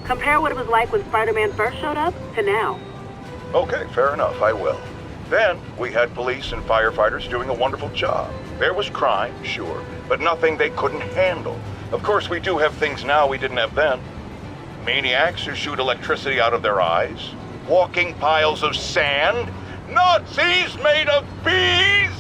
Compare what it was like when Spider-Man first showed up to now. Okay, fair enough, I will. Then, we had police and firefighters doing a wonderful job. There was crime, sure, but nothing they couldn't handle. Of course, we do have things now we didn't have then. Maniacs who shoot electricity out of their eyes, walking piles of sand, Nazis made of bees!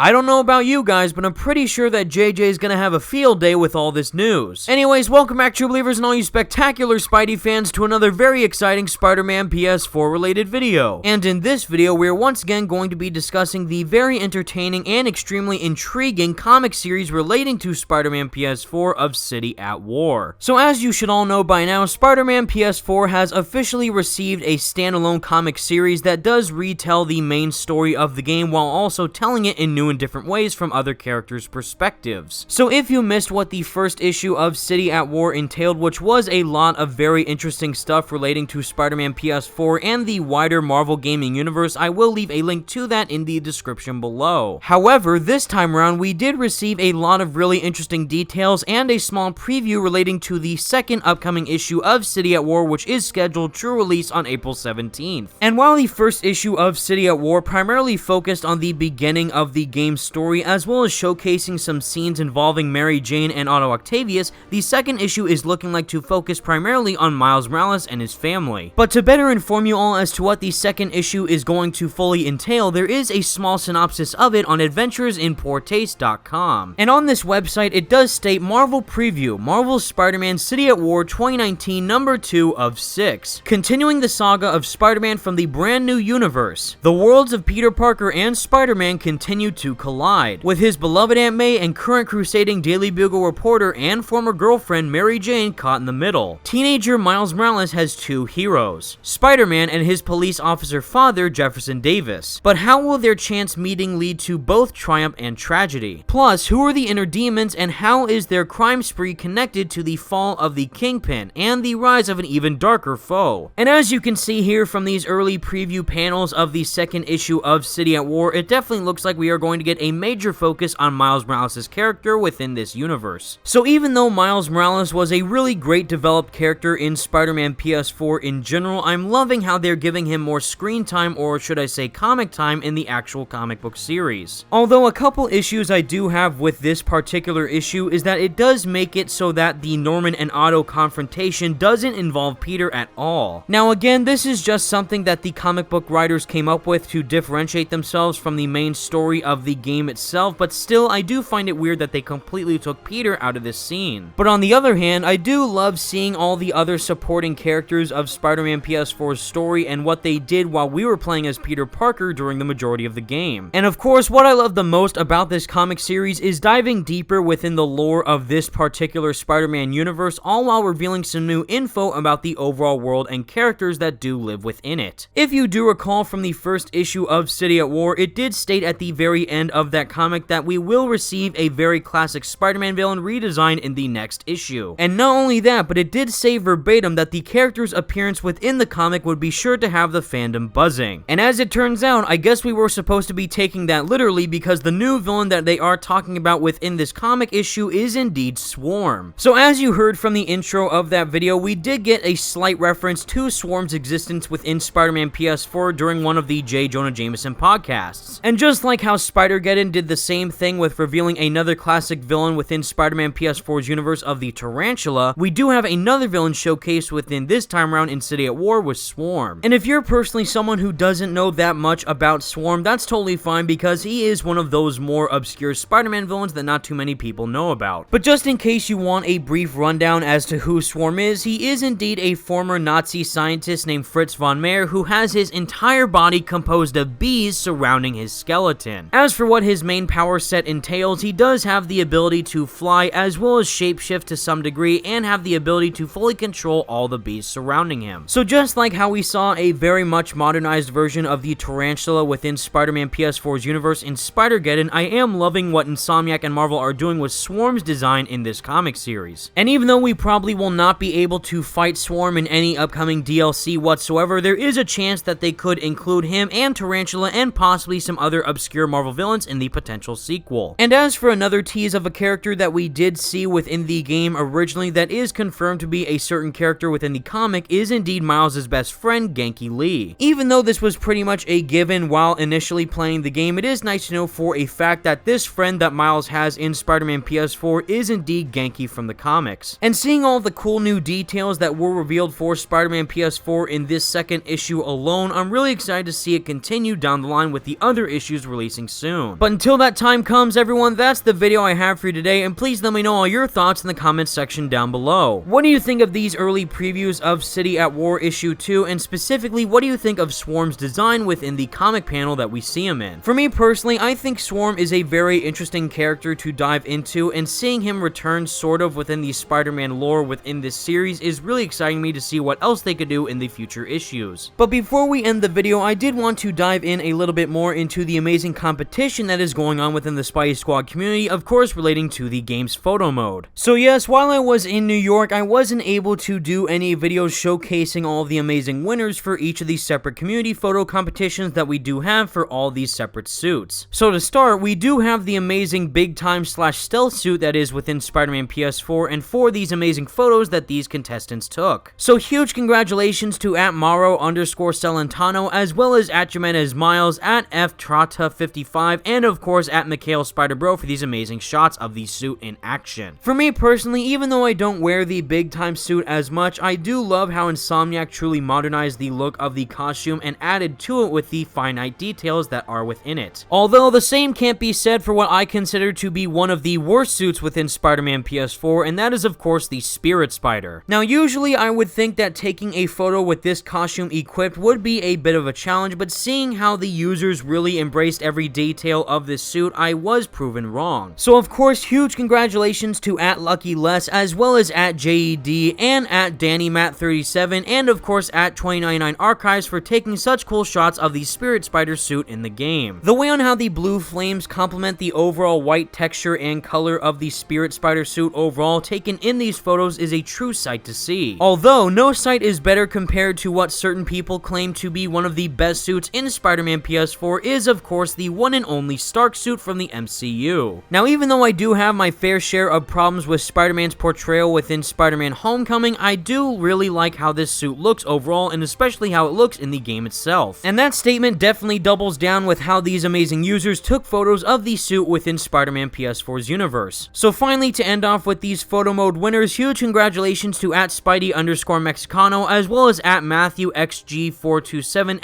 I don't know about you guys, but I'm pretty sure that JJ is gonna have a field day with all this news. Anyways, welcome back, true believers and all you spectacular Spidey fans, to another very exciting Spider-Man PS4 related video. And in this video, we are once again going to be discussing the very entertaining and extremely intriguing comic series relating to Spider-Man PS4 of City at War. So as you should all know by now, Spider-Man PS4 has officially received a standalone comic series that does retell the main story of the game while also telling it in new and different ways from other characters' perspectives. So if you missed what the first issue of City at War entailed, which was a lot of very interesting stuff relating to Spider-Man PS4 and the wider Marvel gaming universe, I will leave a link to that in the description below. However, this time around, we did receive a lot of really interesting details and a small preview relating to the second upcoming issue of City at War, which is scheduled to release on April 17th. And while the first issue of City at War primarily focused on the beginning of the game's story, as well as showcasing some scenes involving Mary Jane and Otto Octavius, the second issue is looking like to focus primarily on Miles Morales and his family. But to better inform you all as to what the second issue is going to fully entail, there is a small synopsis of it on adventuresinpoortaste.com. And on this website, it does state Marvel Preview, Marvel's Spider-Man City at War 2019 number 2 of 6. Continuing the saga of Spider-Man from the brand new universe, the worlds of Peter Parker and Spider-Man continue to collide, with his beloved Aunt May and current crusading Daily Bugle reporter and former girlfriend Mary Jane caught in the middle. Teenager Miles Morales has two heroes, Spider-Man and his police officer father Jefferson Davis. But how will their chance meeting lead to both triumph and tragedy? Plus, who are the inner demons and how is their crime spree connected to the fall of the Kingpin and the rise of an even darker foe? And as you can see here from these early preview panels of the second issue of City at War, it definitely looks like we are going to get a major focus on Miles Morales' character within this universe. So even though Miles Morales was a really great developed character in Spider-Man PS4 in general, I'm loving how they're giving him more screen time, or should I say comic time, in the actual comic book series. Although a couple issues I do have with this particular issue is that it does make it so that the Norman and Otto confrontation doesn't involve Peter at all. Now again, this is just something that the comic book writers came up with to differentiate themselves from the main story of the game itself, but still I do find it weird that they completely took Peter out of this scene. But on the other hand, I do love seeing all the other supporting characters of Spider-Man PS4's story and what they did while we were playing as Peter Parker during the majority of the game. And of course, what I love the most about this comic series is diving deeper within the lore of this particular Spider-Man universe, all while revealing some new info about the overall world and characters that do live within it. If you do recall from the first issue of City at War, it did state at the very end of that comic that we will receive a very classic Spider-Man villain redesign in the next issue. And not only that, but it did say verbatim that the character's appearance within the comic would be sure to have the fandom buzzing. And as it turns out, I guess we were supposed to be taking that literally, because the new villain that they are talking about within this comic issue is indeed Swarm. So as you heard from the intro of that video, we did get a slight reference to Swarm's existence within Spider-Man PS4 during one of the J. Jonah Jameson podcasts. And just like how Spider-Geddon did the same thing with revealing another classic villain within Spider-Man PS4's universe of the Tarantula, we do have another villain showcased within this time around in City at War with Swarm. And if you're personally someone who doesn't know that much about Swarm, that's totally fine, because he is one of those more obscure Spider-Man villains that not too many people know about. But just in case you want a brief rundown as to who Swarm is, he is indeed a former Nazi scientist named Fritz von Meyer who has his entire body composed of bees surrounding his skeleton. As for what his main power set entails, he does have the ability to fly as well as shapeshift to some degree, and have the ability to fully control all the bees surrounding him. So just like how we saw a very much modernized version of the Tarantula within Spider-Man PS4's universe in Spider-Geddon, I am loving what Insomniac and Marvel are doing with Swarm's design in this comic series. And even though we probably will not be able to fight Swarm in any upcoming DLC whatsoever, there is a chance that they could include him and Tarantula and possibly some other obscure Marvel villains in the potential sequel. And as for another tease of a character that we did see within the game originally that is confirmed to be a certain character within the comic is indeed Miles' best friend, Genki Lee. Even though this was pretty much a given while initially playing the game, it is nice to know for a fact that this friend that Miles has in Spider-Man PS4 is indeed Genki from the comics. And seeing all the cool new details that were revealed for Spider-Man PS4 in this second issue alone, I'm really excited to see it continue down the line with the other issues releasing soon. But until that time comes, everyone, that's the video I have for you today, and please let me know all your thoughts in the comments section down below. What do you think of these early previews of City at War issue 2, and specifically, what do you think of Swarm's design within the comic panel that we see him in? For me personally, I think Swarm is a very interesting character to dive into, and seeing him return sort of within the Spider-Man lore within this series is really exciting me to see what else they could do in the future issues. But before we end the video, I did want to dive in a little bit more into the amazing competition that is going on within the Spidey Squad community, of course relating to the game's photo mode. So yes, while I was in New York, I wasn't able to do any videos showcasing all of the amazing winners for each of these separate community photo competitions that we do have for all these separate suits. So to start, we do have the amazing big time / stealth suit that is within Spider-Man PS4, and for these amazing photos that these contestants took. So huge congratulations to @Maro_Celentano, as well as @Jimenez Miles, @FTrata55, and of course @Mikhail Spider-Bro for these amazing shots of the suit in action. For me personally, even though I don't wear the big time suit as much, I do love how Insomniac truly modernized the look of the costume and added to it with the finite details that are within it. Although the same can't be said for what I consider to be one of the worst suits within Spider-Man PS4, and that is of course the Spirit Spider. Now usually I would think that taking a photo with this costume equipped would be a bit of a challenge, but seeing how the users really embraced every detail of this suit, I was proven wrong. So of course, huge congratulations to @LuckyLess, as well as @JED, and @DannyMatt37, and of course @2099Archives for taking such cool shots of the Spirit Spider suit in the game. The way on how the blue flames complement the overall white texture and color of the Spirit Spider suit overall taken in these photos is a true sight to see. Although no sight is better compared to what certain people claim to be one of the best suits in Spider-Man PS4 is of course the one and only Stark suit from the MCU. Now even though I do have my fair share of problems with Spider-Man's portrayal within Spider-Man Homecoming, I do really like how this suit looks overall, and especially how it looks in the game itself. And that statement definitely doubles down with how these amazing users took photos of the suit within Spider-Man PS4's universe. So finally, to end off with these photo mode winners, huge congratulations to @Spidey_Mexicano, as well as @MatthewXG427,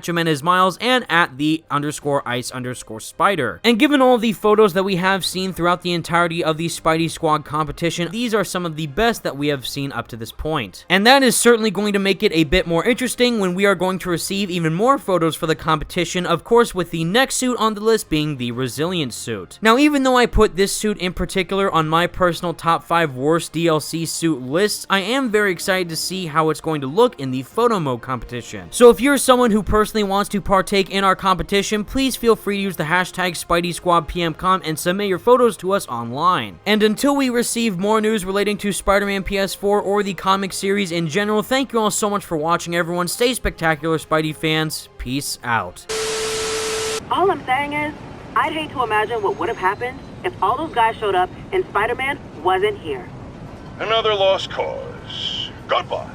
@Jimenez Miles, and @the_Ice_Spider. And given all the photos that we have seen throughout the entirety of the Spidey Squad competition, these are some of the best that we have seen up to this point. And that is certainly going to make it a bit more interesting when we are going to receive even more photos for the competition, of course with the next suit on the list being the Resilience suit. Now even though I put this suit in particular on my personal top 5 worst DLC suit lists, I am very excited to see how it's going to look in the photo mode competition. So if you're someone who personally wants to partake in our competition, please feel free to use the hashtag SpideySquadPMCom and submit your photos to us online. And until we receive more news relating to Spider-Man PS4 or the comic series in general, thank you all so much for watching, everyone. Stay spectacular, Spidey fans. Peace out. All I'm saying is, I'd hate to imagine what would have happened if all those guys showed up and Spider-Man wasn't here. Another lost cause. Goodbye.